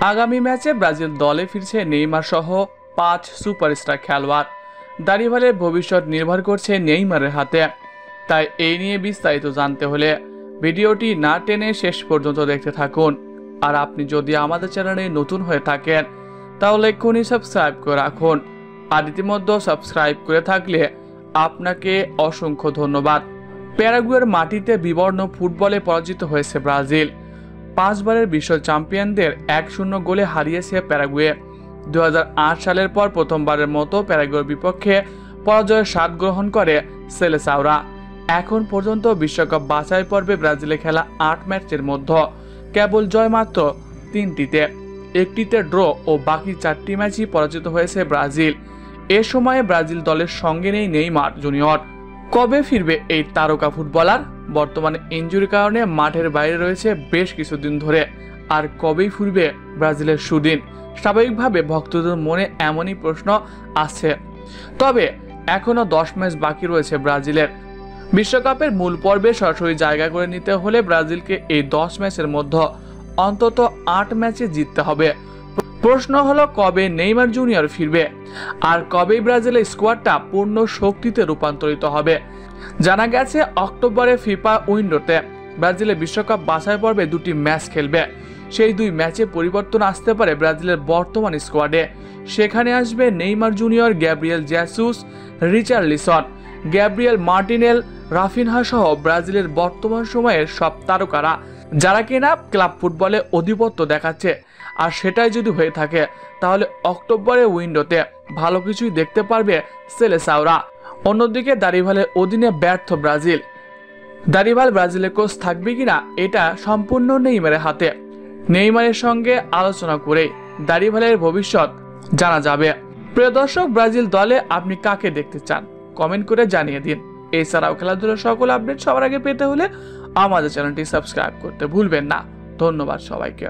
আগামী ম্যাচে ব্রাজিল দলে ফিরছে নেইমার সহ 5 সুপারস্টার খেলোয়াড়। দারিভালের ভবিষ্যৎ নির্ভর করছে নেইমারের হাতে। তাই এই নিয়ে বিস্তারিত জানতে হলে ভিডিওটি না টেনে শেষ পর্যন্ত দেখতে থাকুন। আর আপনি যদি আমাদের চ্যানেলে নতুন হয়ে থাকেন তাহলে এক্ষুনি সাবস্ক্রাইব করে রাখুন। আর ইতিমধ্যে সাবস্ক্রাইব করে থাকলে আপনাকে অসংখ্য ধন্যবাদ। প্যারাগুয়ের মাটিতে বিবর্ণ ফুটবলে পরাজিত হয়েছে ব্রাজিল। 5 বারের বিশ্ব চ্যাম্পিয়নদের 1-0 গোলে হারিয়েছে প্যারাগুয়ে। 2008 সালের পর প্রথমবারের মতো প্যারাগুয়ের বিপক্ষে পরাজয়ের স্বাদ গ্রহণ করে সেলেসাওরা। এখন পর্যন্ত বিশ্বকাপ বাছাই পর্বে ব্রাজিলে খেলা 8 ম্যাচের মধ্যে কেবল জয় মাত্র 3টিতে, একটিতে ড্র ও বাকি 4টি ম্যাচই পরাজিত হয়েছে ব্রাজিল। এ সময়ে ব্রাজিল দলের সঙ্গে নেই নেইমার জুনিয়র। কবে ফিরবে এই তারকা ফুটবলার? বর্তমানে ইনজুরির কারণে মাঠের বাইরে রয়েছে বেশ কিছুদিন ধরে। আর কবেই ফিরবে ব্রাজিলের সুদিন? স্বাভাবিকভাবে ভক্তদের মনে এমনই প্রশ্ন আসছে। তবে এখনো 10 ম্যাচ বাকি রয়েছে ব্রাজিলের। বিশ্বকাপের মূল পর্বে সরাসরি জায়গা করে নিতে হলে ব্রাজিলকে এই 10 ম্যাচের মধ্যে অন্তত 8 ম্যাচে জিততে হবে। প্রশ্ন হলো কবে নেইমার জুনিয়র ফিরবে আর কবেই ব্রাজিলের স্কোয়াডটা পূর্ণ শক্তিতে রূপান্তরিত হবে। জানা গেছে অক্টোবরে ফিফা উইন্ডোতে ব্রাজিলের বিশ্বকাপ বাছাই পর্বে 2টি ম্যাচ খেলবে। সেই 2 ম্যাচে পরিবর্তন আসতে পারে ব্রাজিলের বর্তমান স্কোয়াডে। সেখানে আসবে Neymar Junior, Gabriel Jesus, Richarlison, Gabriel Martinelli, Raphinha সহ ব্রাজিলের বর্তমান সময়ের সব তারকারা, যারা কিনা ক্লাব ফুটবলে আধিপত্য দেখাচ্ছে। আর সেটাই যদি হয়ে থাকে তাহলে অক্টোবরের উইন্ডোতে ভালো কিছুই দেখতে পারবে সেলেসাওরা। অন্যদিকে দারিভালের অধীনে ব্যর্থ ব্রাজিল। দারিভাল ব্রাজিলের কোচ থাকবে কিনা এটা সম্পূর্ণ নেইমারের হাতে। নেইমারের সঙ্গে আলোচনা করে দারিভালের ভবিষ্যৎ জানা যাবে। প্রিয় দর্শক, ব্রাজিল দলে আপনি কাকে দেখতে চান কমেন্ট করে জানিয়ে দিন। এছাড়াও খেলাধুলার সকল আপডেট সবার আগে পেতে হলে আমাদের চ্যানেলটি সাবস্ক্রাইব করতে ভুলবেন না। ধন্যবাদ সবাইকে।